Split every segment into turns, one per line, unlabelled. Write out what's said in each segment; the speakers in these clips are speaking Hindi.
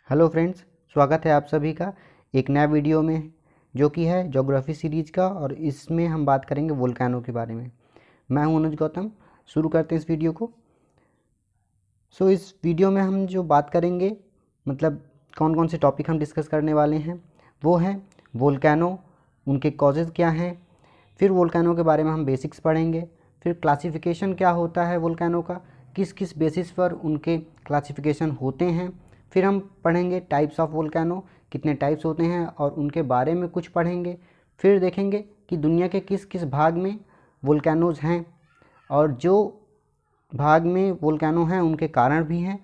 हेलो फ्रेंड्स, स्वागत है आप सभी का एक नया वीडियो में जो कि है ज्योग्राफी सीरीज का। और इसमें हम बात करेंगे वोल्केनो के बारे में। मैं हूं अनुज गौतम। शुरू करते हैं इस वीडियो को। इस वीडियो में हम जो बात करेंगे, मतलब कौन कौन से टॉपिक हम डिस्कस करने वाले हैं, वो हैं वोल्केनो, उनके कॉजेज़ क्या हैं, फिर वोल्केनो के बारे में हम बेसिक्स पढ़ेंगे, फिर क्लासिफिकेशन क्या होता है वोल्केनो का, किस किस बेसिस पर उनके क्लासिफिकेशन होते हैं, फिर हम पढ़ेंगे टाइप्स ऑफ वोल्केनो, कितने टाइप्स होते हैं और उनके बारे में कुछ पढ़ेंगे। फिर देखेंगे कि दुनिया के किस किस भाग में वोल्केनोज़ हैं और जो भाग में वोल्केनो हैं उनके कारण भी हैं।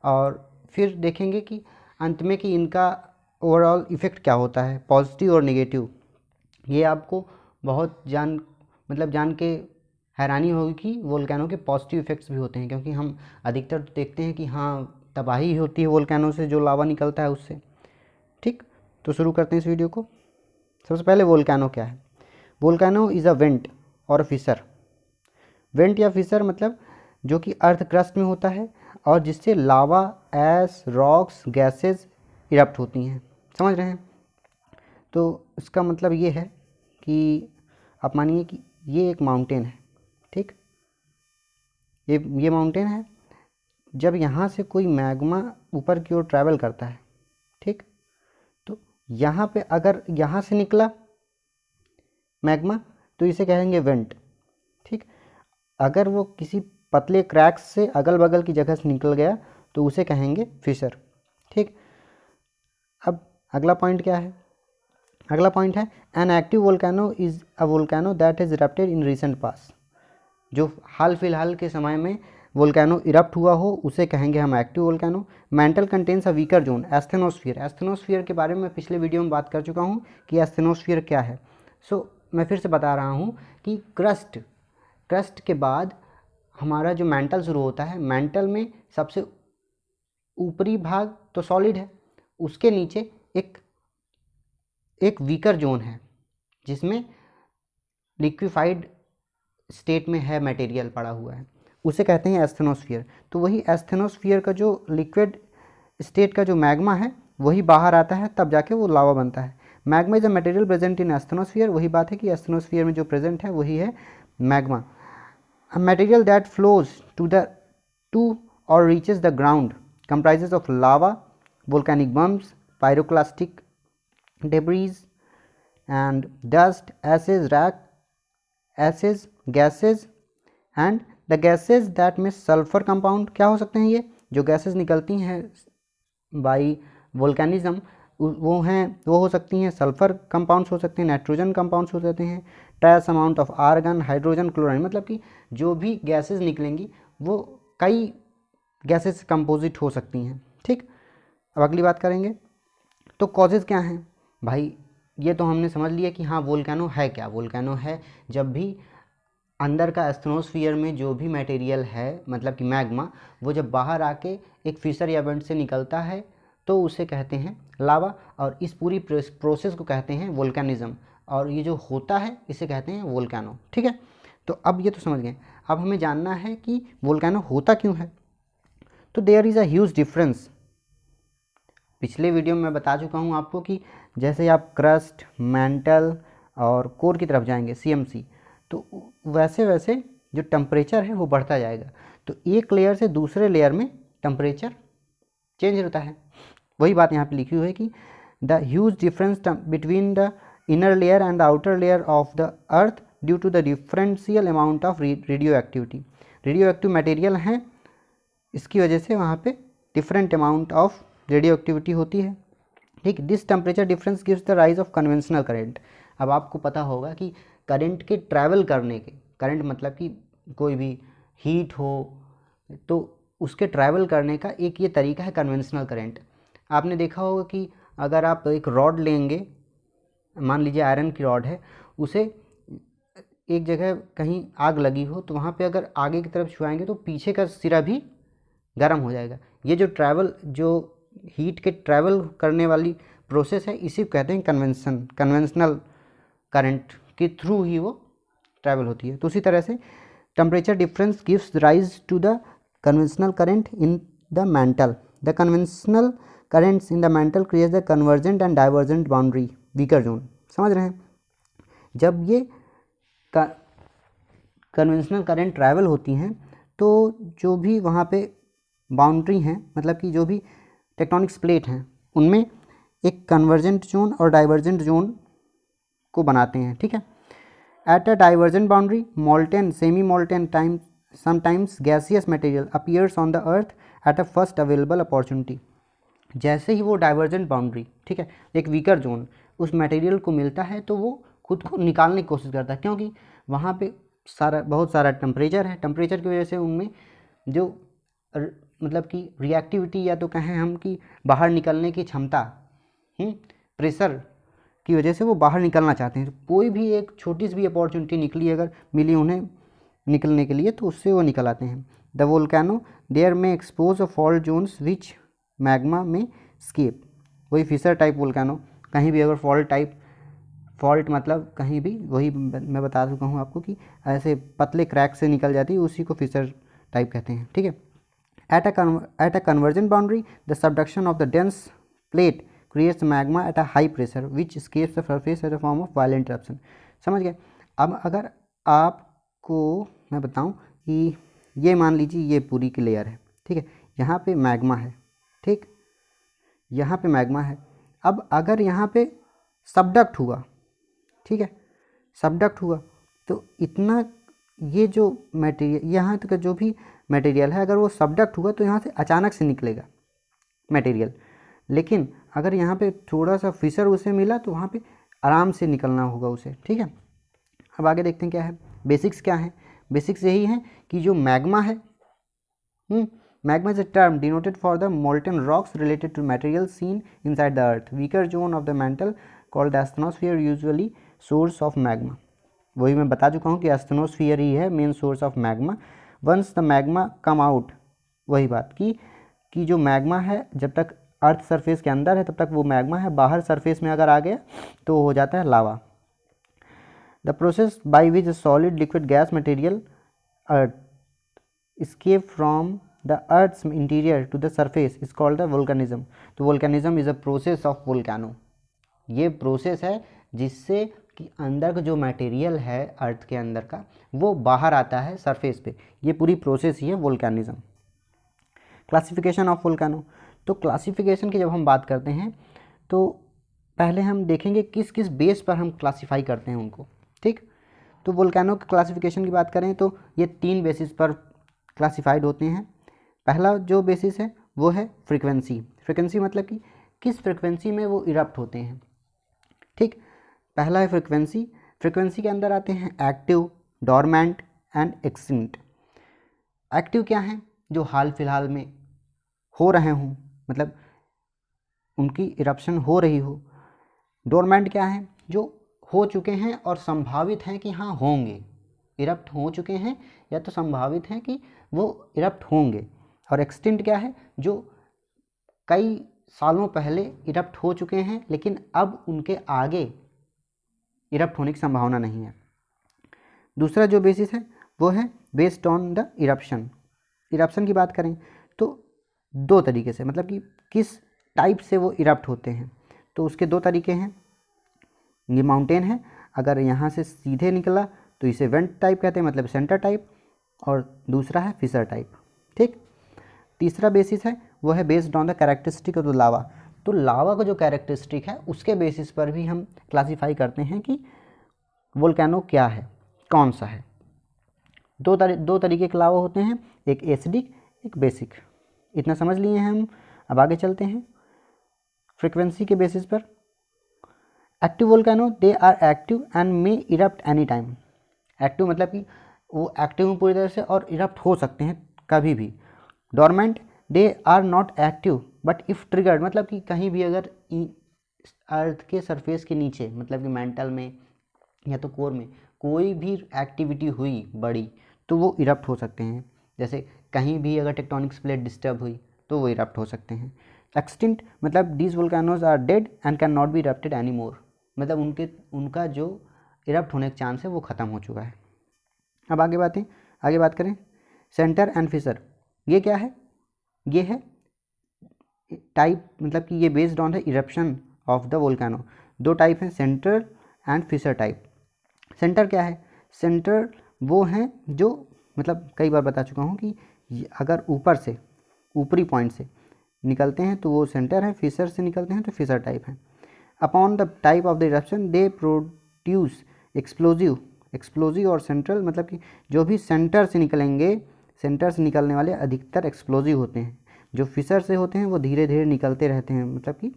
और फिर देखेंगे कि अंत में कि इनका ओवरऑल इफ़ेक्ट क्या होता है, पॉजिटिव और नेगेटिव। ये आपको बहुत जान के हैरानी होगी कि वोल्केनो के पॉजिटिव इफ़ेक्ट्स भी होते हैं, क्योंकि हम अधिकतर देखते हैं कि हाँ तबाही होती है वोल्केनो से, जो लावा निकलता है उससे। ठीक, तो शुरू करते हैं इस वीडियो को। सबसे पहले वोल्केनो क्या है। वोल्केनो इज़ अ वेंट और फिशर। वेंट या फिशर मतलब जो कि अर्थ क्रस्ट में होता है और जिससे लावा, ऐश, रॉक्स, गैसेस इरप्ट होती हैं। समझ रहे हैं? तो इसका मतलब ये है कि आप मानिए कि ये एक माउंटेन है। ठीक, ये माउंटेन है। जब यहाँ से कोई मैग्मा ऊपर की ओर ट्रैवल करता है, ठीक, तो यहाँ पे अगर यहाँ से निकला मैग्मा तो इसे कहेंगे वेंट। ठीक, अगर वो किसी पतले क्रैक्स से अगल बगल की जगह से निकल गया तो उसे कहेंगे फिशर। ठीक, अब अगला पॉइंट क्या है। अगला पॉइंट है an active volcano is a volcano that is erupted in recent past. जो हाल फिलहाल के समय में वोल्केनो इरप्ट हुआ हो उसे कहेंगे हम active volcano. Mental contains a weaker zone, asthenosphere. Asthenosphere के बारे में पिछले वीडियो में बात कर चुका हूँ कि एस्थेनोस्फीयर क्या है। मैं फिर से बता रहा हूँ कि क्रस्ट के बाद हमारा जो मेंटल शुरू होता है। मेंटल में सबसे ऊपरी भाग तो सॉलिड है, उसके नीचे एक वीकर जोन है जिसमें लिक्विफाइड स्टेट में है मटेरियल पड़ा हुआ है, उसे कहते हैं एस्थेनोस्फीयर। तो वही एस्थेनोस्फीयर का जो लिक्विड स्टेट का जो मैग्मा है वही बाहर आता है, तब जाके वो लावा बनता है। Magma is a material present in asthenosphere. वही बात है कि एस्थेनोस्फीयर में जो प्रेजेंट है वही है magma. A material that flows to or reaches the ground comprises of lava, volcanic bumps, pyroclastic debris and dust, ashes, gases and the gases that में सल्फर कंपाउंड क्या हो सकते हैं। ये जो गैसेस निकलती हैं बाई वोल्केनिज्म वो हो सकती हैं सल्फर कंपाउंड्स, हो सकते हैं नाइट्रोजन कंपाउंड्स, हो सकते हैं trace amount of argon, hydrogen, chlorine. मतलब कि जो भी गैसेस निकलेंगी वो कई गैसेस कंपोजिट हो सकती हैं। ठीक, अब अगली बात करेंगे तो कॉजेज़ क्या हैं भाई। ये तो हमने समझ लिया कि हाँ वोल्केनो है क्या। वोल्केनो है जब भी अंदर का एस्थेनोस्फीयर में जो भी मटेरियल है, मतलब कि मैग्मा, वो जब बाहर आके एक फिशर या वेंट से निकलता है तो उसे कहते हैं लावा। और इस पूरी प्रोसेस को कहते हैं वोल्केनिज्म। और ये जो होता है इसे कहते हैं वोल्केनो। ठीक है, तो अब ये तो समझ गए। अब हमें जानना है कि वोल्केनो होता क्यों है। तो there is a huge difference. पिछले वीडियो में मैं बता चुका हूँ आपको कि जैसे आप क्रस्ट, मेंटल और कोर की तरफ जाएंगे, CMC, तो वैसे वैसे जो टेम्परेचर है वो बढ़ता जाएगा। तो एक लेयर से दूसरे लेयर में टेम्परेचर चेंज होता है। वही बात यहाँ पे लिखी हुई है कि the huge difference between the inner layer and the outer layer of the earth due to the differential amount of radioactivity. Radioactive material हैं, इसकी वजह से वहाँ पे different amount of radioactivity होती है। ठीक, this temperature difference gives the rise of conventional current. अब आपको पता होगा कि करंट के ट्रैवल करने के, करंट मतलब कि कोई भी हीट हो तो उसके ट्रैवल करने का एक ये तरीका है कन्वेंशनल करंट। आपने देखा होगा कि अगर आप एक रॉड लेंगे, मान लीजिए आयरन की रॉड है, उसे एक जगह कहीं आग लगी हो तो वहाँ पे अगर आगे की तरफ छुआएंगे तो पीछे का सिरा भी गर्म हो जाएगा। ये जो हीट के ट्रैवल करने वाली प्रोसेस है इसी को कहते हैं कन्वेंशनल करंट के थ्रू ही वो ट्रैवल होती है। तो उसी तरह से temperature difference gives rise to the conventional current in the mantle. The conventional currents in the mantle creates the convergent and divergent boundary weaker zone. समझ रहे हैं? जब ये कन्वेंशनल करंट ट्रैवल होती हैं तो जो भी वहाँ पे बाउंड्री हैं, मतलब कि जो भी टेक्टोनिक्स प्लेट हैं, उनमें एक कन्वर्जेंट जोन और डाइवर्जेंट जोन को बनाते हैं। ठीक है। At a divergent boundary molten semi molten time sometimes gaseous material appears on the earth at a first available opportunity. जैसे ही वो डाइवर्जेंट बाउंड्री, ठीक है, एक वीकर जोन उस मटेरियल को मिलता है तो वो खुद को निकालने की कोशिश करता है, क्योंकि वहाँ पे बहुत सारा टेम्परेचर है। टेम्परेचर की वजह से उनमें जो मतलब कि रिएक्टिविटी, या तो कहें हम कि बाहर निकलने की क्षमता, प्रेशर की वजह से वो बाहर निकलना चाहते हैं। कोई भी एक छोटी सी भी अपॉर्चुनिटी निकली, अगर मिली उन्हें निकलने के लिए, तो उससे वो निकल आते हैं। द वोल्केनो देयर में expose a fault zones which magma में स्केप। वही फिशर टाइप वोल्केनो, कहीं भी अगर फॉल्ट मतलब कहीं भी, वही मैं बता चुका हूँ आपको कि ऐसे पतले क्रैक से निकल जाती है, उसी को फिशर टाइप कहते हैं। ठीक है। At a convergent boundary the subduction of the dense plate creates magma at a high pressure which escapes the surface as a form of violent eruption। समझ गए? अब अगर आपको मैं बताऊं कि ये मान लीजिए ये पूरी की लेयर है, ठीक है, यहाँ पे मैग्मा है, ठीक, यहाँ पे मैग्मा है। अब अगर यहाँ पे सबडक्ट हुआ, ठीक है, सबडक्ट हुआ तो इतना ये जो मटेरियल, यहाँ तक जो भी मटेरियल है, अगर वो सबडक्ट हुआ तो यहाँ से अचानक से निकलेगा मटेरियल। लेकिन अगर यहाँ पे थोड़ा सा फिशर उसे मिला तो वहाँ पे आराम से निकलना होगा उसे। ठीक है। अब आगे देखते हैं क्या है बेसिक्स। क्या है बेसिक्स? यही है कि जो मैग्मा है, magma is a term denoted for the molten rocks related to material seen inside the earth weaker zone of the mantle called the asthenosphere usually source of magma. वही मैं बता चुका हूँ कि एस्थेनोस्फीयर ही है main source of magma. Once the magma come out, वही बात कि जो मैग्मा है जब तक अर्थ सरफेस के अंदर है तब तक वो मैग्मा है, बाहर सरफेस में अगर आ गया तो हो जाता है lava. The process by which solid liquid gas material earth escape from the earth's interior to the surface is called the volcanism। तो volcanism is a process of volcano। ये प्रोसेस है जिससे कि अंदर का जो मटेरियल है अर्थ के अंदर का वो बाहर आता है सरफेस पे। ये पूरी प्रोसेस ही है वोल्केनिज्म। Classification of volcano. तो क्लासिफिकेशन की जब हम बात करते हैं तो पहले हम देखेंगे किस किस बेस पर हम क्लासीफाई करते हैं उनको। ठीक। तो वोल्केनो की क्लासिफिकेशन की बात करें तो ये 3 बेसिस पर क्लासिफाइड होते हैं। पहला जो बेसिस है वो है फ्रीक्वेंसी। फ्रीक्वेंसी मतलब कि किस फ्रीक्वेंसी में वो इरप्ट होते हैं। ठीक। पहला है फ्रीक्वेंसी। फ्रीक्वेंसी के अंदर आते हैं active, dormant and extinct. Active क्या है? जो हाल फिलहाल में हो रहे हों, मतलब उनकी इरप्शन हो रही हो। डोरमेंट क्या है? जो हो चुके हैं और संभावित हैं कि हाँ होंगे, इरप्ट हो चुके हैं या तो संभावित हैं कि वो इरप्ट होंगे। और एक्सटिंक्ट क्या है? जो कई सालों पहले इरप्ट हो चुके हैं लेकिन अब उनके आगे इरप्ट होने की संभावना नहीं है। दूसरा जो बेसिस है वो है based on the eruption. Eruption की बात करें तो 2 तरीके से, मतलब कि किस टाइप से वो इरप्ट होते हैं, तो उसके 2 तरीके हैं। ये माउंटेन है, अगर यहाँ से सीधे निकला तो इसे वेंट टाइप कहते हैं, मतलब सेंटर टाइप, और दूसरा है फिशर टाइप। ठीक। तीसरा बेसिस है वो है based on the characteristic of the lava. तो लावा का जो कैरेक्टरिस्टिक है उसके बेसिस पर भी हम क्लासीफाई करते हैं कि वोल्केनो क्या है, कौन सा है। दो तरीके के लावा होते हैं, एक एसिडिक, एक बेसिक। इतना समझ लिए हैं हम। अब आगे चलते हैं फ्रीक्वेंसी के बेसिस पर। Active volcano they are active and may erupt any time. Active मतलब कि वो एक्टिव हैं पूरी तरह से और इरप्ट हो सकते हैं कभी भी। Dormant they are not active but if triggered, मतलब कि कहीं भी अगर अर्थ के सरफेस के नीचे, मतलब कि मेंटल में या तो कोर में कोई भी एक्टिविटी हुई बड़ी तो वो इरप्ट हो सकते हैं। जैसे कहीं भी अगर टेक्टोनिक्स प्लेट डिस्टर्ब हुई तो वो इरप्ट हो सकते हैं। एक्सटिंक्ट मतलब these volcanoes are dead and can not be erupted any more, मतलब उनका जो इरप्ट होने का चांस है वो ख़त्म हो चुका है। अब आगे बात करें सेंटर एंड फिशर। ये क्या है? ये है टाइप मतलब कि ये based on the eruption of the volcano. दो टाइप हैं, centre and fissure type. Centre क्या है? सेंटर वो हैं जो मतलब कई बार बता चुका हूँ कि अगर ऊपर से ऊपरी पॉइंट से निकलते हैं तो वो सेंटर है, फिशर से निकलते हैं तो फिशर टाइप है। Upon the type of the eruption they produce explosive और सेंट्रल, मतलब कि जो भी सेंटर से निकलेंगे, सेंटर से निकलने वाले अधिकतर एक्सप्लोजिव होते हैं। जो फिशर से होते हैं वो धीरे धीरे निकलते रहते हैं, मतलब कि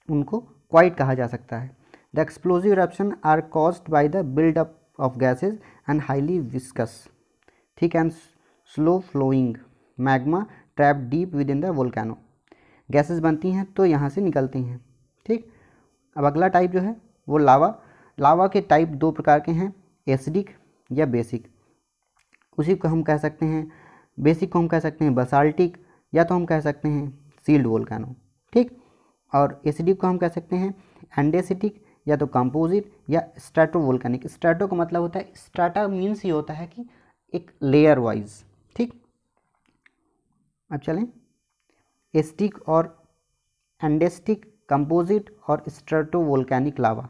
उनको क्वाइट कहा जा सकता है। The explosive eruption are caused by the buildup of gases and highly viscous thick and slow flowing magma trap deep within the volcano. Gases बनती हैं तो यहाँ से निकलती हैं। ठीक, अब अगला टाइप जो है वो लावा के टाइप दो प्रकार के हैं, एसिडिक या बेसिक। उसी को हम कह सकते हैं, बेसिक को हम कह सकते हैं बसाल्टिक, या तो हम कह सकते हैं सील्ड वोल्केनो। ठीक, और एसिडिक को हम कह सकते हैं एंडेसिटिक या तो कंपोजिट या स्ट्रैटो वोल्केनिक। स्ट्रैटो का मतलब होता है, स्ट्राटा मीन्स ये होता है कि एक लेयर वाइज। ठीक, अब चलें एसिडिक और एंडेस्टिक, कंपोजिट और स्ट्रैटो वोल्केनिक लावा।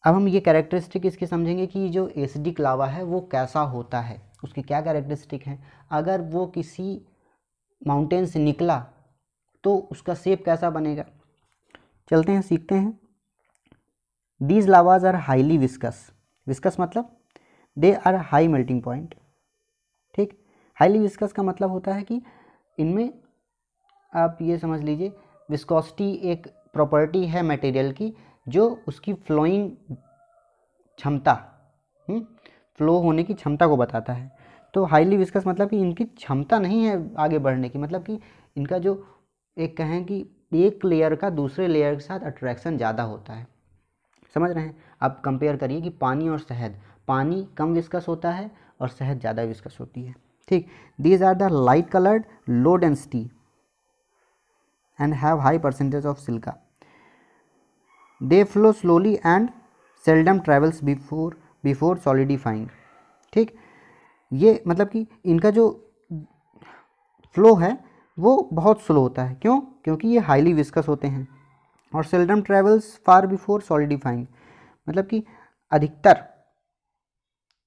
अब हम ये कैरेक्टरिस्टिक इसकी समझेंगे कि जो एसिडिक लावा है वो कैसा होता है, उसकी क्या कैरेक्टरिस्टिक है। अगर वो किसी माउंटेन से निकला तो उसका शेप कैसा बनेगा, चलते हैं सीखते हैं। These lavas are highly viscous, viscous मतलब they are high melting point. ठीक, हाईली विस्कस का मतलब होता है कि इनमें आप ये समझ लीजिए विस्कोसिटी एक प्रॉपर्टी है मटेरियल की जो उसकी फ्लोइंग क्षमता, फ्लो होने की क्षमता को बताता है। तो हाईली विस्कस मतलब कि इनकी क्षमता नहीं है आगे बढ़ने की, मतलब कि इनका जो एक कहें कि एक लेयर का दूसरे लेयर के साथ अट्रैक्शन ज़्यादा होता है। समझ रहे हैं? आप कंपेयर करिए कि पानी और शहद, पानी कम विस्कस होता है और शहद ज़्यादा विस्कस होती है। ठीक, these are the light coloured, low density and have high percentage of silica. They flow slowly and seldom travels before solidifying. ठीक, ये मतलब कि इनका जो फ्लो है वो बहुत स्लो होता है। क्यों? क्योंकि ये हाईली विस्कस होते हैं। और सेल्डम ट्रेवल्स फार बिफोर सॉलिडिफाइंग, मतलब कि अधिकतर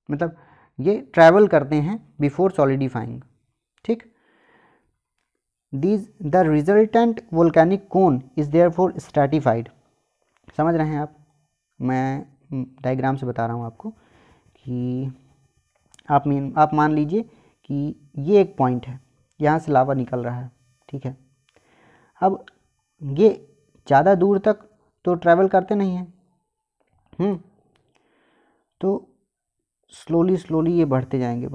मतलब ये ट्रैवल करते हैं बिफोर सॉलिडिफाइंग। ठीक, the resultant volcanic cone is therefore stratified. समझ रहे हैं आप? मैं डायग्राम से बता रहा हूँ आपको कि आप मान लीजिए कि ये एक पॉइंट है, यहाँ से लावा निकल रहा है। ठीक है, अब ये ज़्यादा दूर तक तो ट्रैवल करते नहीं हैं, तो स्लोली ये बढ़ते जाएंगे।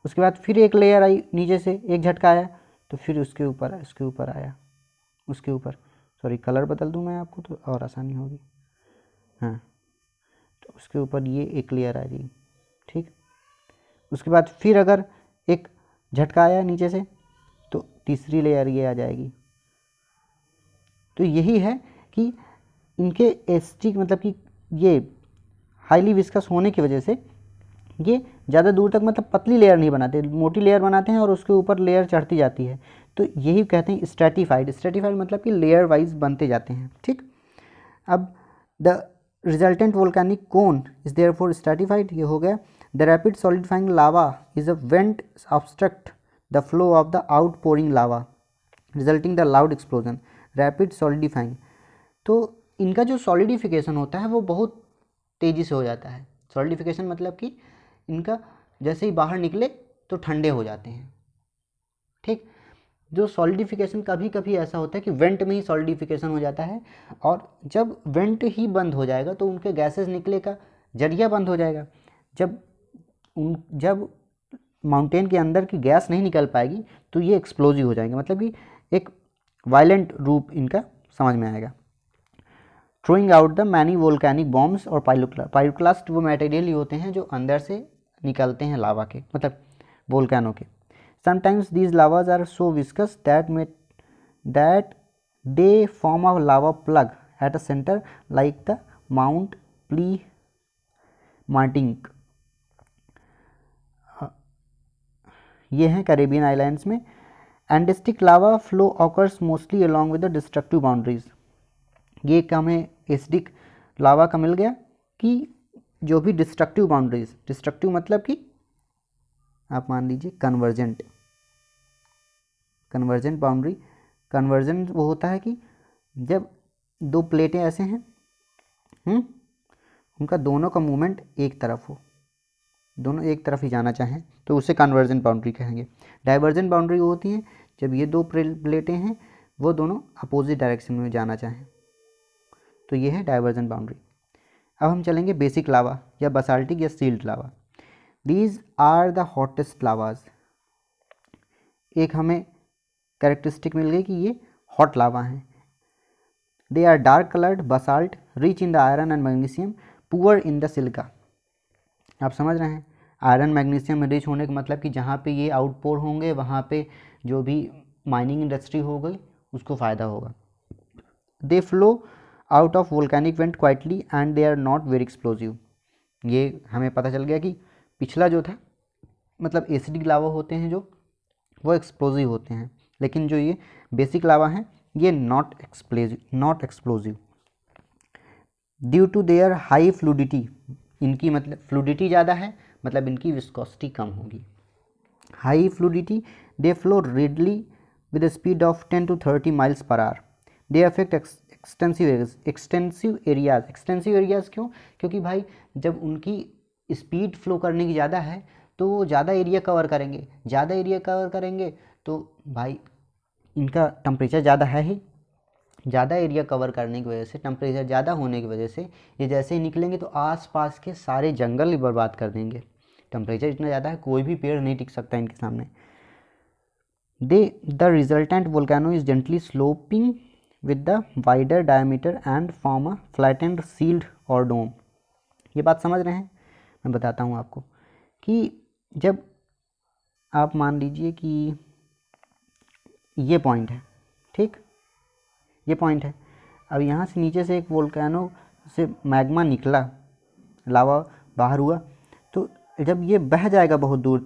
उसके बाद फिर एक लेयर आई नीचे से, एक झटका आया तो फिर उसके ऊपर आया, सॉरी कलर बदल दूं मैं आपको तो और आसानी होगी। हाँ, तो उसके ऊपर ये एक लेयर आ रही। ठीक, उसके बाद फिर अगर एक झटका आया नीचे से तो तीसरी लेयर ये आ जाएगी। तो यही है कि इनके एसिडिक मतलब कि ये हाईली विस्कस होने की वजह से ये ज़्यादा दूर तक मतलब पतली लेयर नहीं बनाते, मोटी लेयर बनाते हैं और उसके ऊपर लेयर चढ़ती जाती है। तो यही कहते हैं स्ट्रैटिफाइड मतलब कि लेयर वाइज बनते जाते हैं। ठीक, अब the resultant volcanic cone is therefore stratified, ये हो गया। The rapid solidifying lava is a went obstruct the flow of the outpouring lava resulting the loud explosion. Rapid solidifying, तो इनका जो सॉलिडिफिकेशन होता है वो बहुत तेज़ी से हो जाता है। सॉलिडिफिकेशन मतलब कि इनका जैसे ही बाहर निकले तो ठंडे हो जाते हैं। ठीक, जो सॉलिडिफिकेशन कभी कभी ऐसा होता है कि वेंट में ही सॉलिडिफिकेशन हो जाता है, और जब वेंट ही बंद हो जाएगा तो उनके गैसेस निकले का जरिया बंद हो जाएगा। जब माउंटेन के अंदर की गैस नहीं निकल पाएगी तो ये एक्सप्लोजिव हो जाएंगे, मतलब कि एक वायलेंट रूप इनका समझ में आएगा। Throwing out the many volcanic bombs और पाइरोक्लास्ट वो मटेरियल ही होते हैं जो अंदर से निकलते हैं लावा के, मतलब वोल्केनो के। Sometimes these lavas are so viscous that they form a lava plug at a centre like the mount Pelee Martinique. ये हैं कैरेबियन आइलैंड्स में। Andesitic lava flow occurs mostly along with the destructive boundaries. ये एक हमें एसिडिक लावा का मिल गया कि जो भी डिस्ट्रक्टिव बाउंड्रीज, डिस्ट्रक्टिव मतलब कि आप मान लीजिए कन्वर्जेंट बाउंड्री। कन्वर्जेंट वो होता है कि जब दो प्लेटें ऐसे हैं, उनका दोनों का मूवमेंट एक तरफ हो, दोनों एक तरफ ही जाना चाहें तो उसे कन्वर्जेंट बाउंड्री कहेंगे। डाइवर्जेंट बाउंड्री वो होती है जब ये दो प्लेटें हैं वो दोनों अपोजिट डायरेक्शन में जाना चाहें, तो ये है डाइवर्जेंट बाउंड्री। अब हम चलेंगे बेसिक लावा या बसाल्टिक या shield lava. These are the hottest lavas. एक हमें कैरेक्टरिस्टिक मिल गई कि ये हॉट लावा हैं। They are dark coloured basalt rich in the iron and magnesium poor in the silica. आप समझ रहे हैं, आयरन मैग्नीशियम में रिच होने का मतलब कि जहाँ पे ये आउटपोर होंगे वहाँ पे जो भी माइनिंग इंडस्ट्री हो गई उसको फ़ायदा होगा। They flow out of volcanic vent quietly and they are not very explosive. ये हमें पता चल गया कि पिछला जो था मतलब एसिडिक लावा होते हैं जो वो एक्सप्लोजिव होते हैं, लेकिन जो ये बेसिक लावा हैं ये not explosive due to their high fluidity. इनकी मतलब फ्लूडिटी ज़्यादा है, मतलब इनकी विस्कोसिटी कम होगी। High fluidity, they flow readily with speed of 10 to 30 miles per hour। They affect extensive areas. Extensive areas क्यों? क्योंकि भाई जब उनकी स्पीड फ्लो करने की ज़्यादा है तो वो ज़्यादा एरिया कवर करेंगे, ज़्यादा एरिया कवर करेंगे तो भाई इनका टेम्परेचर ज़्यादा है ही, ज़्यादा एरिया कवर करने की वजह से, टेम्परेचर ज़्यादा होने की वजह से ये जैसे ही निकलेंगे तो आसपास के सारे जंगल ही बर्बाद कर देंगे। टेम्परेचर इतना ज़्यादा है कोई भी पेड़ नहीं टिक सकता इनके सामने। The resultant volcano is gently sloping with the wider diameter and form a flattened shield और डोम। ये बात समझ रहे हैं? मैं बताता हूँ आपको कि जब आप मान लीजिए कि ये पॉइंट है, ठीक, ये पॉइंट है। अब यहाँ से नीचे से एक वोल्केनो से मैग्मा निकला, लावा बाहर हुआ, तो जब ये बह जाएगा बहुत दूर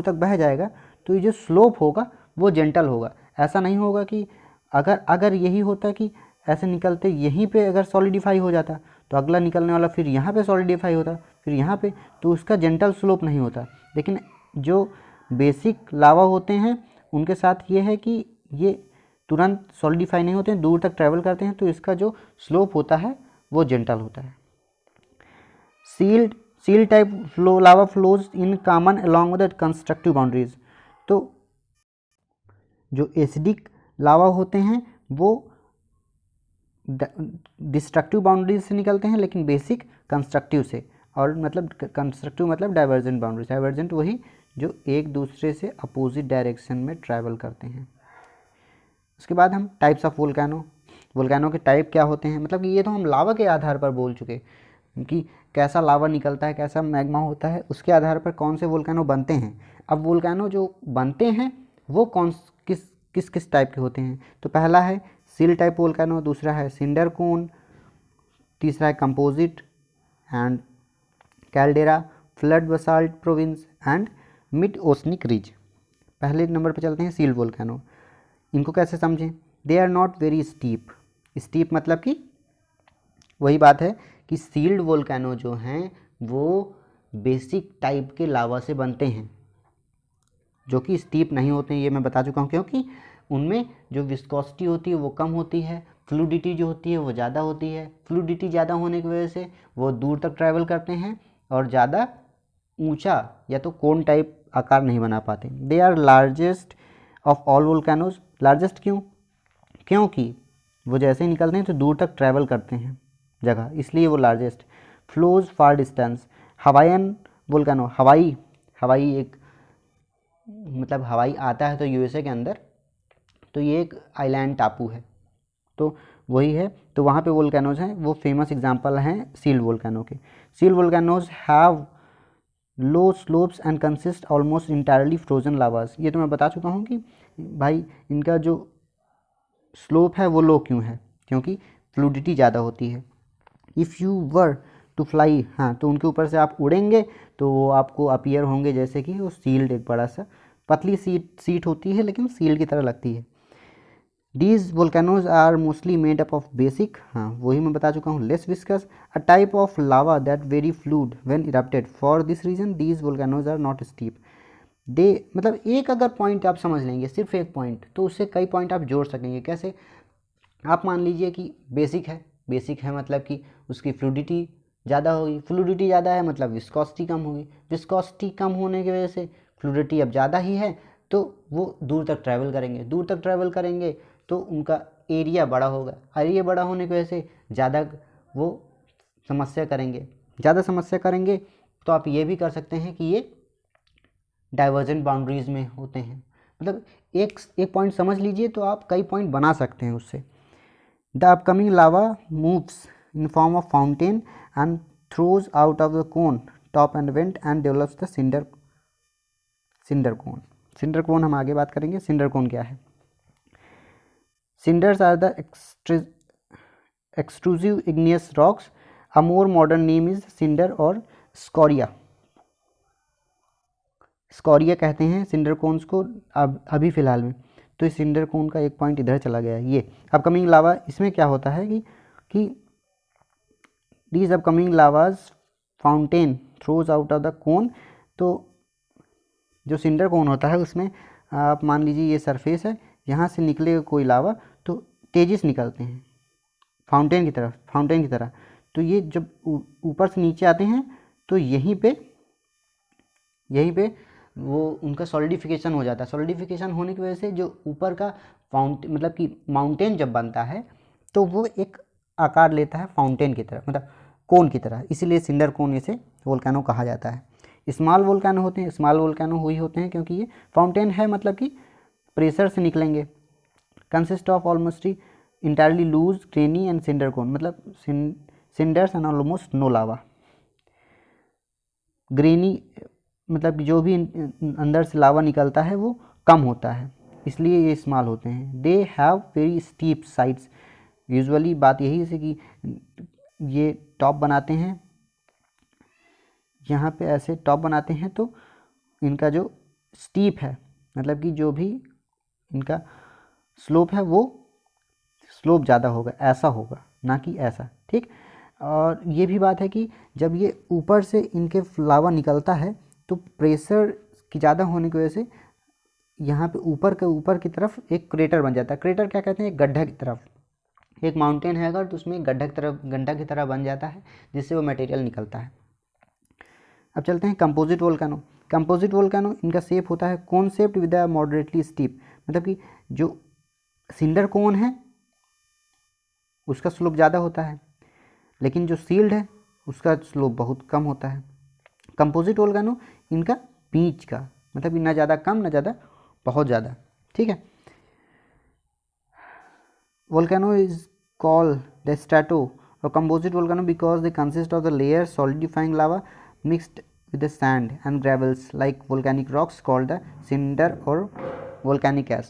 तक बह जाएगा तो ये जो स्लोप होगा वो जेंटल होगा। ऐसा नहीं होगा कि अगर यही होता कि ऐसे निकलते यहीं पे अगर सॉलिडिफाई हो जाता तो अगला निकलने वाला फिर यहाँ पे सॉलिडिफाई होता, फिर यहाँ पे, तो उसका जेंटल स्लोप नहीं होता। लेकिन जो बेसिक लावा होते हैं उनके साथ ये है कि ये तुरंत सॉलिडिफाई नहीं होते हैं, दूर तक ट्रैवल करते हैं, तो इसका जो स्लोप होता है वो जेंटल होता है। Seal type lava flows in common along with constructive boundaries. तो जो एसिडिक लावा होते हैं वो डिस्ट्रक्टिव बाउंड्रीज से निकलते हैं, लेकिन बेसिक कंस्ट्रक्टिव से। और मतलब कंस्ट्रक्टिव मतलब डाइवर्जेंट बाउंड्रीज। डाइवर्जेंट वही जो एक दूसरे से अपोजिट डायरेक्शन में ट्रैवल करते हैं। उसके बाद हम टाइप्स ऑफ वोल्केनो के टाइप क्या होते हैं। मतलब कि ये तो हम लावा के आधार पर बोल चुके कि कैसा लावा निकलता है, कैसा मैग्मा होता है, उसके आधार पर कौन से वोल्केनो बनते हैं। अब वोल्केनो जो बनते हैं वो किस टाइप के होते हैं। तो पहला है सील टाइप वोल्केनो, दूसरा है सिंडर कोन, तीसरा है composite and caldera, flood basalt province and mid oceanic ridge. पहले नंबर पर चलते हैं सील वोल्केनो। इनको कैसे समझें? They are not very steep मतलब कि वही बात है कि सील्ड वोल्केनो जो हैं वो बेसिक टाइप के लावा से बनते हैं जो कि स्टीप नहीं होते हैं। ये मैं बता चुका हूँ, क्योंकि उनमें जो विस्कोसिटी होती है वो कम होती है, फ्लूडिटी जो होती है वो ज़्यादा होती है। फ्लूडिटी ज़्यादा होने की वजह से वो दूर तक ट्रैवल करते हैं और ज़्यादा ऊंचा या तो कोन टाइप आकार नहीं बना पाते। They are largest of all volcanoes. Largest क्योंकि वो जैसे ही निकलते हैं तो दूर तक ट्रैवल करते हैं जगह, इसलिए वो लार्जेस्ट। फ्लोज फार डिस्टेंस। हवाईयन वोल्केनो, हवाई एक मतलब हवाई आता है तो यूएसए के अंदर, तो ये एक आइलैंड टापू है, तो वही है, तो वहाँ पे वोल्केनोज हैं, वो फेमस एग्जांपल हैं सील्ड वोल्केनो के। Shield volcanoes have low slopes and consist almost entirely frozen lavas. ये तो मैं बता चुका हूँ कि भाई इनका जो स्लोप है वो लो क्यों है, क्योंकि फ्लूडिटी ज़्यादा होती है। If you were to fly, हाँ, तो उनके ऊपर से आप उड़ेंगे तो वो आपको अपीयर होंगे जैसे कि वो सील्ड एक बड़ा सा पतली सीट होती है लेकिन सील की तरह लगती है। These volcanoes are mostly made up of basic, हाँ वही मैं बता चुका हूँ, less viscous, a type of lava that very fluid when erupted. For this reason these volcanoes are not steep. दे मतलब एक अगर पॉइंट आप समझ लेंगे, सिर्फ एक पॉइंट, तो उससे कई पॉइंट आप जोड़ सकेंगे। कैसे? आप मान लीजिए कि बेसिक है मतलब कि उसकी फ्लूडिटी ज़्यादा होगी, फ्लूडिटी ज़्यादा है मतलब विस्कोसिटी कम होगी, विस्कोसिटी कम होने की वजह से फ्लूडिटी अब ज़्यादा ही है तो वो दूर तक ट्रैवल करेंगे तो उनका एरिया बड़ा होगा, एरिया बड़ा होने की वजह से ज़्यादा समस्या करेंगे। तो आप ये भी कर सकते हैं कि ये डाइवर्जेंट बाउंड्रीज में होते हैं, मतलब एक पॉइंट समझ लीजिए तो आप कई पॉइंट बना सकते हैं उससे। The upcoming lava moves in form of fountain and throws out of the cone top and vent and develops the cinder cone हम आगे बात करेंगे। सिंडर कोन क्या है? Cinders are the extrusive igneous rocks. A more modern name is cinder or scoria. स्कोरिया कहते हैं सिंडर कोन्स को अभी फ़िलहाल में। तो इस सिंडर कोन का एक पॉइंट इधर चला गया है। ये अपकमिंग लावा, इसमें क्या होता है कि these upcoming lavas fountain throws out of the cone. तो जो सिंडर कोन होता है उसमें आप मान लीजिए ये सरफेस है, यहाँ से निकलेगा कोई लावा तो तेज़ी से निकलते हैं फाउंटेन की तरह। तो ये जब ऊपर से नीचे आते हैं तो यहीं पे वो उनका सॉलिडिफिकेशन हो जाता है। सॉलिडिफिकेशन होने की वजह से जो ऊपर का मतलब कि माउंटेन जब बनता है तो वो एक आकार लेता है फाउंटेन की तरह, मतलब कोन की तरह, इसीलिए सिंडर कोन इसे वोल्केनो कहा जाता है। स्मॉल वोल्केनो वही होते हैं क्योंकि ये फाउंटेन है, मतलब कि प्रेशर से निकलेंगे। Consist of almost entirely loose grainy and cinder cone, मतलब cinders and almost no lava. Grainy मतलब जो भी अंदर से लावा निकलता है वो कम होता है, इसलिए ये स्मॉल होते हैं। They have very steep sides. Usually बात यही है कि ये टॉप बनाते हैं, यहाँ पे ऐसे टॉप बनाते हैं तो इनका जो स्टीप है, मतलब कि जो भी इनका स्लोप है वो स्लोप ज़्यादा होगा, ऐसा होगा ना कि ऐसा, ठीक। और ये भी बात है कि जब ये ऊपर से इनके लावा निकलता है तो प्रेशर की ज़्यादा होने की वजह से यहाँ पे ऊपर की तरफ एक क्रेटर बन जाता है। क्रेटर क्या कहते हैं? एक गड्ढा की तरफ। एक माउंटेन है अगर तो उसमें एक गड्ढा की तरह बन जाता है जिससे वो मटेरियल निकलता है। अब चलते हैं कंपोजिट वोल्केनो। इनका शेप होता है cone shaped with a moderately steep, मतलब कि जो सिंडर कोन है उसका स्लोप ज़्यादा होता है, लेकिन जो सील्ड है उसका स्लोप बहुत कम होता है। कंपोजिट वोल्केनो इनका बीच का, मतलब कि ना ज़्यादा कम ना ज़्यादा बहुत ज़्यादा, ठीक है। Volcano is called the strato or composite volcano because they consist of the layer solidifying lava mixed with the sand and gravels like volcanic rocks called the cinder or volcanic ash।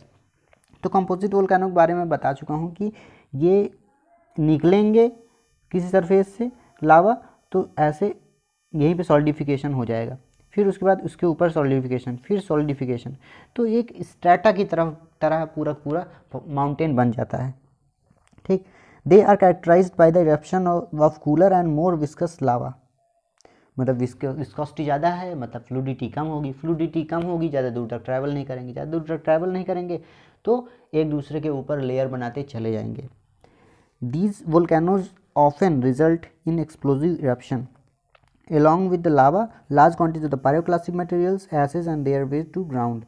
तो कंपोजिट वोल्केनो के बारे में बता चुका हूँ कि ये निकलेंगे किसी सरफेस से लावा तो ऐसे यहीं पे सॉलिडिफिकेशन हो जाएगा, फिर उसके बाद उसके ऊपर सॉलिडिफिकेशन, फिर सॉलिडिफिकेशन, तो एक स्ट्रैटा की तरह पूरा माउंटेन बन जाता है, ठीक। They are characterised by the eruption of cooler and more viscous lava, मतलब विस्कोसिटी ज़्यादा है मतलब फ्लूडिटी कम होगी, ज़्यादा दूर तक ट्रैवल नहीं करेंगे तो एक दूसरे के ऊपर लेयर बनाते चले जाएंगे। These volcanoes often result in explosive eruption along with the lava large quantities of the pyroclastic materials ashes and their way to ground।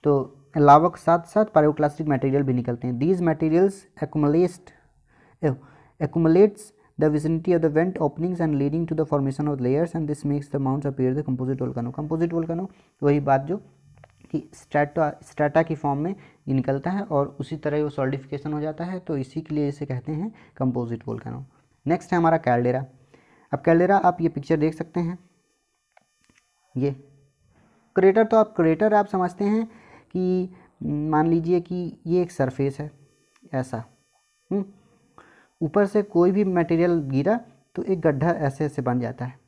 तो लावा के साथ साथ पायरोक्लास्टिक मटेरियल भी निकलते हैं। these materials accumulates the vicinity of the vent openings and leading to the formation of layers and this makes the mounds appear the composite volcano। composite volcano वही बात जो कि स्ट्रैटा की फॉर्म में ये निकलता है और उसी तरह वो सॉलिडिफिकेशन हो जाता है, तो इसी के लिए इसे कहते हैं कंपोजिट वोल्केनो। नेक्स्ट है हमारा कैल्डेरा। अब कैल्डेरा आप ये पिक्चर देख सकते हैं, ये क्रेटर, तो आप क्रेटर आप समझते हैं कि मान लीजिए कि ये एक सरफेस है ऐसा, ऊपर से कोई भी मटेरियल गिरा तो एक गड्ढा ऐसे बन जाता है,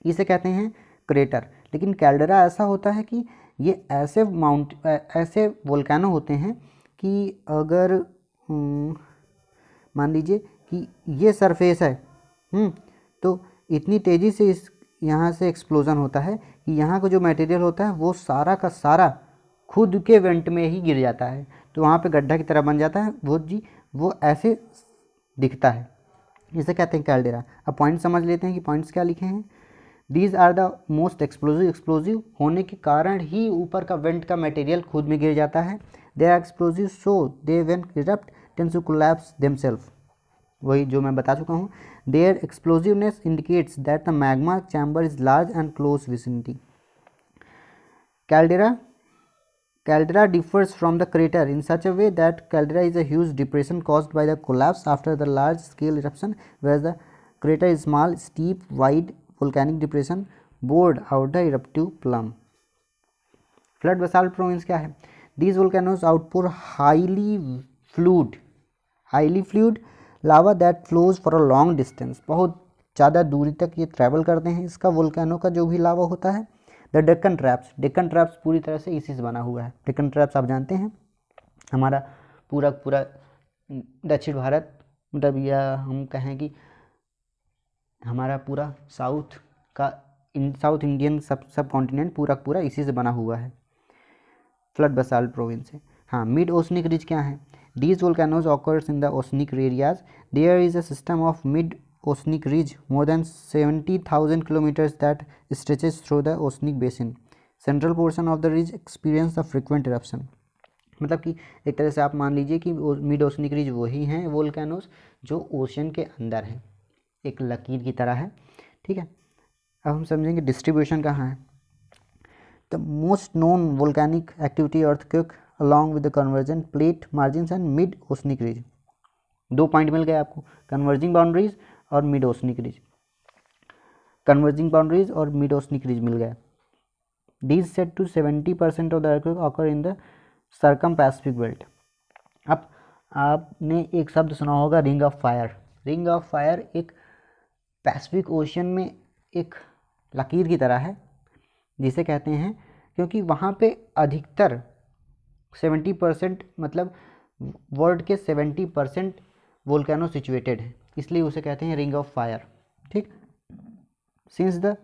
इसे कहते हैं क्रेटर। लेकिन कैल्डेरा ऐसा होता है कि ये ऐसे वोल्केनो होते हैं कि अगर मान लीजिए कि ये सरफेस है, तो इतनी तेज़ी से इस यहाँ से एक्सप्लोज़न होता है कि यहाँ का जो मटेरियल होता है वो सारा का सारा खुद के वेंट में ही गिर जाता है, तो वहाँ पे गड्ढा की तरह बन जाता है वो ऐसे दिखता है। इसे कहते हैं कैल्डेरा। अब पॉइंट समझ लेते हैं कि पॉइंट्स क्या लिखे हैं। These are the most explosive होने के कारण ही ऊपर का वेंट का मटेरियल खुद में गिर जाता है। They are explosive so they when erupt tend to collapse themselves, वही जो मैं बता चुका हूँ। Their explosiveness indicates that the magma chamber is large and close vicinity. Caldera differs from the crater in such a way that caldera is a huge depression caused by the collapse after the large scale eruption, whereas the crater is small, steep, wide volcanic depression bored out the eruptive plume. Flood basalt province क्या है? These volcanoes outpour highly fluid lava that flows for a long distance. बहुत ज़्यादा दूरी तक ये ट्रैवल करते हैं। इसका वोल्केनो का जो भी लावा होता है। द डेक्कन ट्रैप्स पूरी तरह से इसी से बना हुआ है। डेक्कन ट्रैप्स आप जानते हैं, हमारा पूरा दक्षिण भारत, मतलब या हम कहें कि हमारा पूरा साउथ इंडियन सब कॉन्टिनेंट पूरा इसी से बना हुआ है। फ्लड बसाल्ट प्रोविंस है। हाँ, मिड ओशनिक रिज क्या है? These volcanoes occurs in the oceanic areas. There is a system of mid oceanic ridge more than 70,000 kilometers that stretches through the oceanic basin. Central portion of the ridge experience the frequent eruption. मतलब कि एक तरह से आप मान लीजिए कि मिड ओशनिक रिज वही हैं वोल्केनोज जो ओशन के अंदर हैं, एक लकीर की तरह है। ठीक है, अब हम समझेंगे डिस्ट्रीब्यूशन कहाँ है। The most known volcanic activity earthquake along with the convergent plate margins and mid oceanic ridge. 2 point मिल गए आपको, कन्वर्जिंग बाउंड्रीज और mid oceanic ridge. Converging boundaries और मिड ओशनिक रिज मिल गया। These set to 70% of the earthquake occur in the circum Pacific belt. अब आपने एक शब्द सुना होगा, ring of fire. Ring of fire एक पैसिफिक ओशन में एक लकीर की तरह है, जिसे कहते हैं क्योंकि वहाँ पे अधिकतर 70% मतलब वर्ल्ड के 70% वोल्केनो सिचुएटेड है, इसलिए उसे कहते हैं रिंग ऑफ फायर। ठीक, since the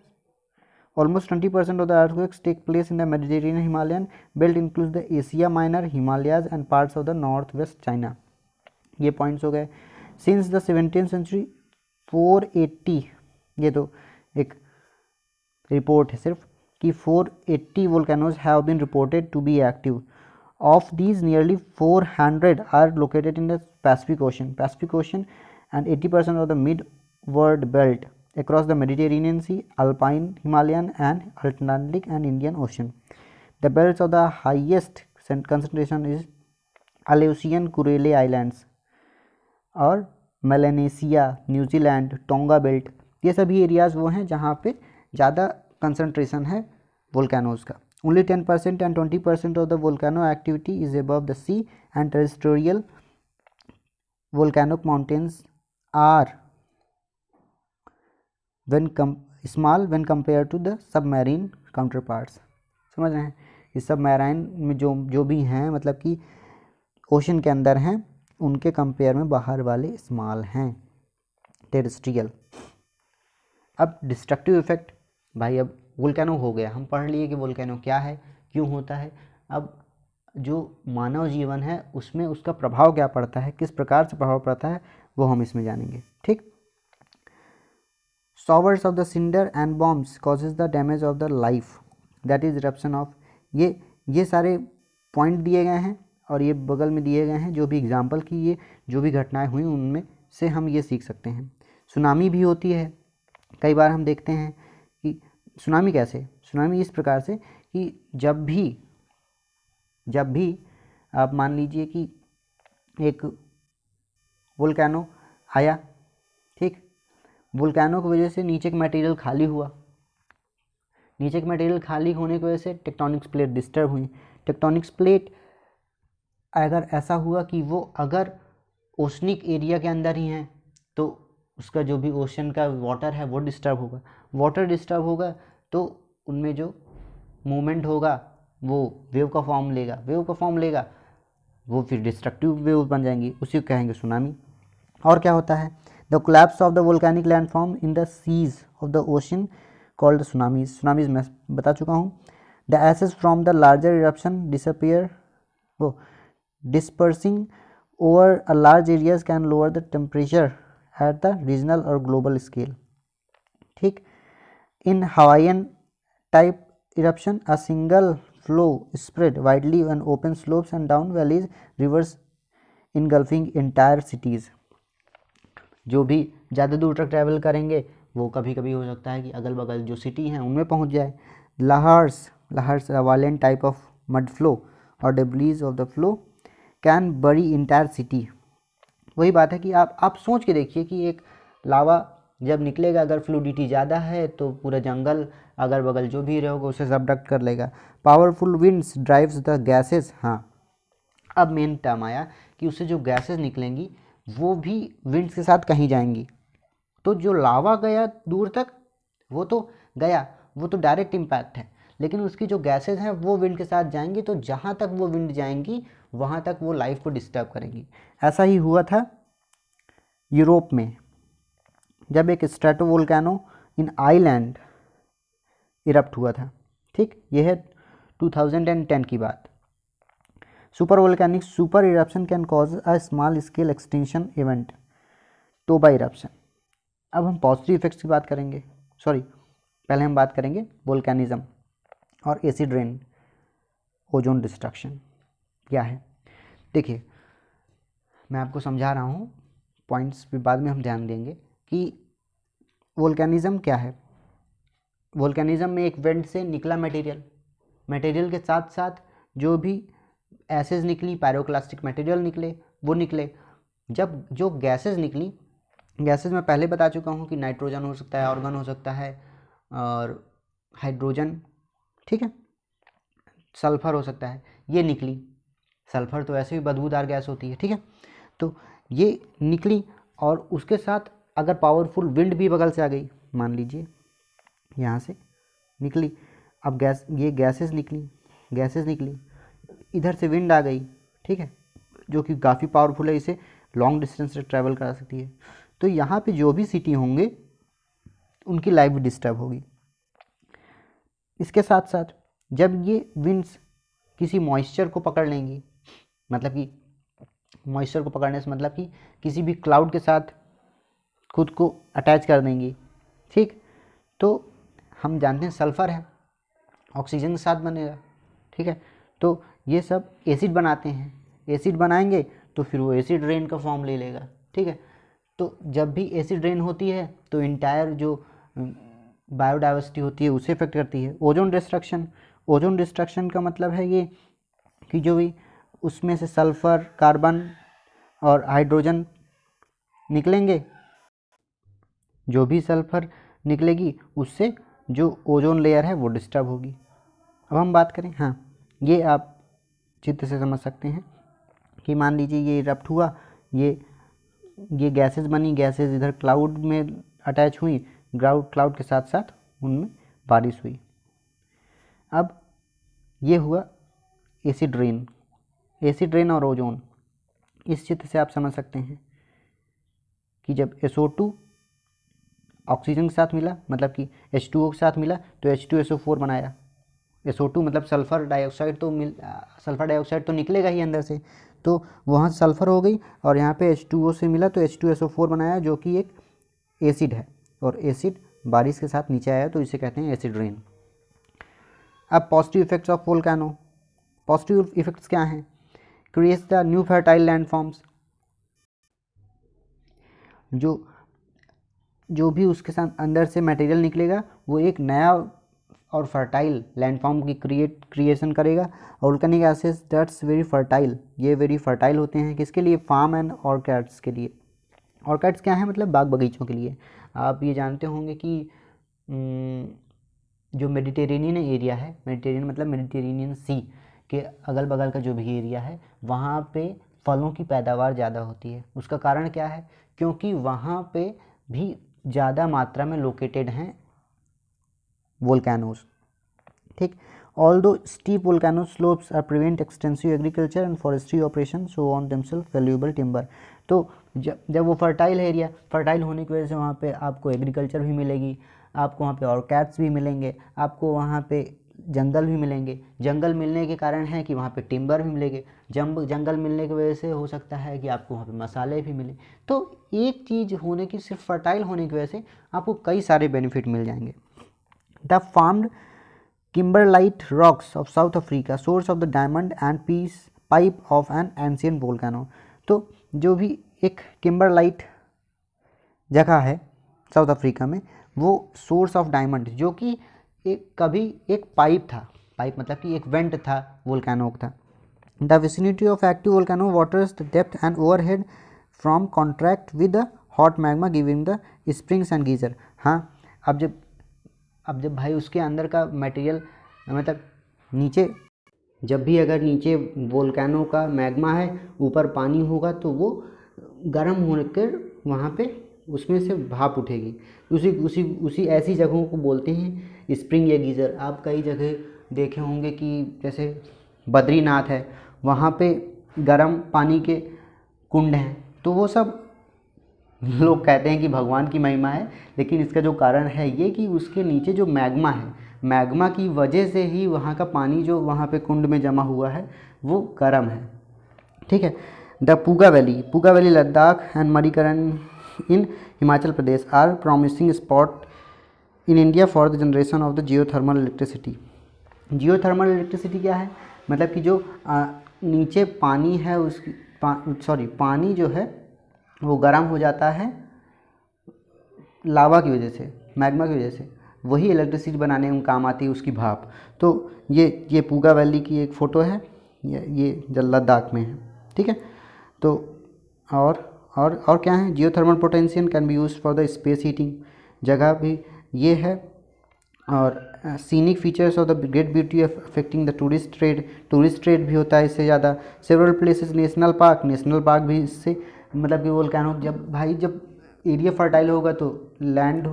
almost 20% of the earthquakes take place in the Mediterranean Himalayan belt includes the Asia minor, Himalayas and parts of the north west China. ये पॉइंट्स हो गए। सिंस द 17th सेंचुरी 480, ये तो एक रिपोर्ट है सिर्फ, कि 480 volcanoes have been reported to be active. Of these, nearly 400 are located in the Pacific Ocean, and 80% of the Midward Belt across the Mediterranean Sea, Alpine, Himalayan, and Atlantic and Indian Ocean. The belts of the highest concentration is Aleutian Kurele Islands और मेलानेशिया, न्यूजीलैंड, टोंगा बेल्ट। ये सभी एरियाज़ वो हैं जहाँ पे ज़्यादा कंसंट्रेशन है वोल्केनोज का। Only 10% and 20% of the volcano activity is above the sea, and terrestrial volcanic mountains are small when compared to the submarine counterparts. समझ रहे हैं? इस सबमरीन में जो भी हैं, मतलब कि ओशन के अंदर हैं, उनके कंपेयर में बाहर वाले स्मॉल हैं, टेरेस्ट्रियल। अब डिस्ट्रक्टिव इफेक्ट, भाई अब वोल्केनो हो गया, हम पढ़ लिए कि वोल्केनो क्या है, क्यों होता है। अब जो मानव जीवन है उसमें उसका प्रभाव क्या पड़ता है, किस प्रकार से प्रभाव पड़ता है, वो हम इसमें जानेंगे। ठीक, showers of the cinder and bombs causes the damage of the life that is eruption of. ये सारे पॉइंट दिए गए हैं और ये बगल में दिए गए हैं जो भी एग्जाम्पल की ये जो भी घटनाएं हुई उनमें से हम ये सीख सकते हैं। सुनामी भी होती है, कई बार हम देखते हैं कि सुनामी कैसे, सुनामी इस प्रकार से कि जब भी आप मान लीजिए कि एक वोल्केनो आया, ठीक, वोल्केनो की वजह से नीचे का मटेरियल खाली हुआ, नीचे का मटेरियल खाली होने की वजह से टेक्टोनिक्स प्लेट डिस्टर्ब हुई। टेक्टोनिक्स प्लेट अगर ऐसा हुआ कि वो अगर ओशनिक एरिया के अंदर ही हैं तो उसका जो भी ओशन का वाटर है वो डिस्टर्ब होगा। वाटर डिस्टर्ब होगा तो उनमें जो मूवमेंट होगा वो वेव का फॉर्म लेगा, वो फिर डिस्ट्रक्टिव वेव बन जाएंगी, उसी को कहेंगे सुनामी। और क्या होता है, the collapse of the volcanic landform in the seas of the ocean called tsunamis मैं बता चुका हूँ। The ashes from the larger eruption disappear, वो dispersing over a large areas can lower the temperature at the regional or global scale. ठीक, in Hawaiian type eruption a single flow spread widely on open slopes and down valleys, rivers engulfing entire cities। जो भी ज़्यादा दूर तक ट्रैवल करेंगे वो कभी कभी हो सकता है कि अगल बगल जो सिटी हैं उनमें पहुंच जाए। लहर्स a violent type of mud flow or debris of the flow can bury entire city। वही बात है कि आप सोच के देखिए कि एक लावा जब निकलेगा, अगर फ्लूडिटी ज़्यादा है तो पूरा जंगल अगल बगल जो भी रहेगा उसे सबडक्ट कर लेगा। Powerful winds drives the gases, हाँ अब मेन टर्म आया कि उससे जो गैसेस निकलेंगी वो भी विंड्स के साथ कहीं जाएंगी। तो जो लावा गया दूर तक वो तो गया, वो तो डायरेक्ट इम्पैक्ट है, लेकिन उसकी जो गैसेस हैं वो विंड के साथ जाएंगी, तो जहाँ तक वो विंड जाएंगी वहाँ तक वो लाइफ को डिस्टर्ब करेंगी। ऐसा ही हुआ था यूरोप में, जब एक स्ट्रेटोवोल्केनो इन आइलैंड इरप्ट हुआ था। ठीक, यह है 2010 की बात। Super eruption can cause a small scale extinction event, Toba eruption. अब हम पॉजिटिव इफेक्ट्स की बात करेंगे, पहले हम बात करेंगे वोल्केनिज्म और एसिड रेन ओजोन डिस्ट्रक्शन क्या है। देखिए मैं आपको समझा रहा हूँ, पॉइंट्स भी बाद में हम ध्यान देंगे कि वोल्केनिज्म क्या है। वोल्केनिज्म में एक वेंट से निकला मटेरियल के साथ साथ जो भी एसेस निकली, पायरोक्लास्टिक मटेरियल निकले, वो निकले। जब जो गैसेस निकली, गैसेस में पहले बता चुका हूँ कि नाइट्रोजन हो सकता है, आर्गन हो सकता है और हाइड्रोजन, ठीक है, सल्फर हो सकता है, ये निकली। सल्फर तो ऐसे भी बदबूदार गैस होती है, ठीक है। तो ये निकली और उसके साथ अगर पावरफुल विंड भी बगल से आ गई, मान लीजिए यहाँ से निकली, अब ये गैसेस निकली, इधर से विंड आ गई, ठीक है, जो कि काफ़ी पावरफुल है, इसे लॉन्ग डिस्टेंस से ट्रैवल करा सकती है। तो यहाँ पे जो भी सिटी होंगे उनकी लाइफ भी डिस्टर्ब होगी। इसके साथ साथ जब ये विंड्स किसी मॉइस्चर को पकड़ लेंगी, मतलब कि मॉइस्चर को पकड़ने से मतलब कि किसी भी क्लाउड के साथ खुद को अटैच कर देंगी, ठीक, तो हम जानते हैं सल्फ़र है, ऑक्सीजन के साथ बनेगा, ठीक है। तो ये सब एसिड बनाते हैं, एसिड बनाएंगे तो फिर वो एसिड रेन का फॉर्म ले लेगा, ठीक है। तो जब भी एसिड रेन होती है तो इंटायर जो बायोडाइवर्सिटी होती है उसे इफेक्ट करती है। ओजोन डिस्ट्रक्शन का मतलब है ये कि जो भी उसमें से सल्फ़र, कार्बन और हाइड्रोजन निकलेंगे, जो भी सल्फ़र निकलेगी उससे जो ओजोन लेयर है वो डिस्टर्ब होगी। अब हम बात करें, हाँ ये आप चित्र से समझ सकते हैं कि मान लीजिए ये इरप्ट हुआ, ये गैसेस बनी, गैसेस इधर क्लाउड में अटैच हुई, क्लाउड के साथ साथ उनमें बारिश हुई। अब ये हुआ एसिड रेन और ओजोन। इस चित्र से आप समझ सकते हैं कि जब SO2 ऑक्सीजन के साथ मिला, मतलब कि H2O के साथ मिला तो H2SO4 बनाया। SO2 मतलब सल्फ़र डाइऑक्साइड तो निकलेगा ही अंदर से, तो वहाँ सल्फ़र हो गई और यहाँ पे H2O से मिला तो H2SO4 बनाया, जो कि एक एसिड है, और एसिड बारिश के साथ नीचे आया तो इसे कहते हैं एसिड रेन। अब positive effects of volcano. Positive effects क्या हैं? Creates the new fertile landforms, जो भी उसके साथ अंदर से मटेरियल निकलेगा वो एक नया और फर्टाइल लैंडफॉर्म की क्रिएशन करेगा। और volcanic ashes that's very fertile, ये वेरी फर्टाइल होते हैं किसके लिए? फार्म एंड ऑर्किड्स के लिए। ऑर्किड्स क्या है? मतलब बाग बगीचों के लिए। आप ये जानते होंगे कि जो मेडिटेरेनियन एरिया है, मेडिटेरेनियन मतलब मेडिटेरेनियन सी के अगल बगल का जो भी एरिया है वहाँ पे फलों की पैदावार ज़्यादा होती है। उसका कारण क्या है? क्योंकि वहाँ पे भी ज़्यादा मात्रा में लोकेटेड हैं वोल्केनोज, ठीक। Although steep volcano slopes are prevent extensive agriculture and forestry operations, so on themselves valuable timber. तो जब वो फर्टाइल होने की वजह से वहाँ पे आपको एग्रीकल्चर भी मिलेगी, आपको वहाँ पे ऑर्किड्स भी मिलेंगे, आपको वहाँ पे जंगल भी मिलेंगे। जंगल मिलने के कारण है कि वहाँ पे टिम्बर भी मिलेंगे। जंगल मिलने की वजह से हो सकता है कि आपको वहाँ पे मसाले भी मिले। तो एक चीज़ होने की, सिर्फ फर्टाइल होने की वजह से आपको कई सारे बेनिफिट मिल जाएंगे। The farmed kimberlite rocks of South Africa, source of the diamond and peace pipe of an ancient volcano। तो जो भी एक किम्बरलाइट जगह है साउथ अफ्रीका में, वो सोर्स ऑफ डायमंड, जो कि कभी एक पाइप था, पाइप मतलब कि एक वेंट था, वोल्केनो था। The vicinity of active volcano waters the depth and overhead from contract with the hot magma giving the springs and geyser. हाँ, अब जब भाई उसके अंदर का मटेरियल, मतलब नीचे, जब भी अगर नीचे वोल्केनो का मैग्मा है, ऊपर पानी होगा, तो वो गर्म होकर वहाँ पे उसमें से भाप उठेगी। उसी ऐसी जगहों को बोलते हैं स्प्रिंग या गीज़र। आप कई जगह देखे होंगे कि जैसे बद्रीनाथ है, वहाँ पे गर्म पानी के कुंड हैं। तो वो सब लोग कहते हैं कि भगवान की महिमा है, लेकिन इसका जो कारण है ये कि उसके नीचे जो मैग्मा है, मैग्मा की वजह से ही वहाँ का पानी जो वहाँ पे कुंड में जमा हुआ है वो गर्म है। ठीक है। The Puga valley Ladakh and Manikaran in Himachal Pradesh are promising spot in India for the generation of the geothermal electricity. Geothermal electricity क्या है? मतलब कि जो नीचे पानी है उसकी पानी जो है वो गर्म हो जाता है लावा की वजह से, मैग्मा की वजह से, वही इलेक्ट्रिसिटी बनाने में काम आती है उसकी भाप। तो ये पूगा वैली की एक फ़ोटो है, ये लद्दाख में है। ठीक है। तो और क्या है? Geothermal potential can be use for the space heating, जगह भी ये है। और scenic features of the great beauty of affecting the tourist trade भी होता है इससे ज़्यादा। सेवरल प्लेसेस नेशनल पार्क भी इससे, मतलब कि वोल्केनो जब एरिया फर्टाइल होगा तो लैंड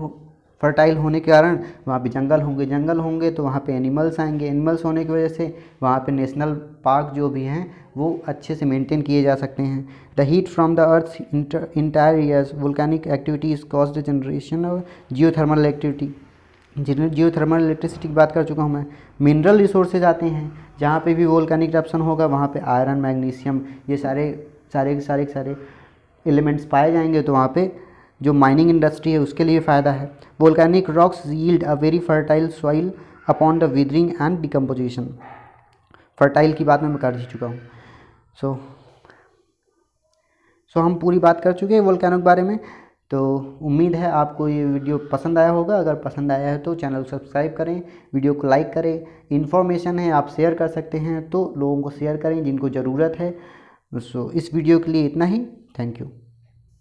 फर्टाइल होने के कारण वहाँ पे जंगल होंगे तो वहाँ पे एनिमल्स आएंगे। एनिमल्स होने की वजह से वहाँ पे नेशनल पार्क जो भी हैं वो अच्छे से मेंटेन किए जा सकते हैं। The heat from the earth entire areas volcanic activities cause the generation of geothermal electricity. Geothermal electricity की बात कर चुका हूँ मैं। मिनरल रिसोर्सेज आते हैं, जहाँ पे भी वोल्केनिक इरप्शन होगा वहाँ पे आयरन, मैग्नीशियम, ये सारे एलिमेंट्स पाए जाएंगे। तो वहाँ पे जो माइनिंग इंडस्ट्री है उसके लिए फ़ायदा है। Volcanic rocks yield a very fertile soil upon the withering and decomposition. Fertile की बात मैं कर ही चुका हूँ। सो हम पूरी बात कर चुके हैं वोल्केनो के बारे में। तो उम्मीद है आपको ये वीडियो पसंद आया होगा। अगर पसंद आया है तो चैनल को सब्सक्राइब करें, वीडियो को लाइक करें। इन्फॉर्मेशन है आप शेयर कर सकते हैं, तो लोगों को शेयर करें जिनको ज़रूरत है। सो इस वीडियो के लिए इतना ही। Thank you.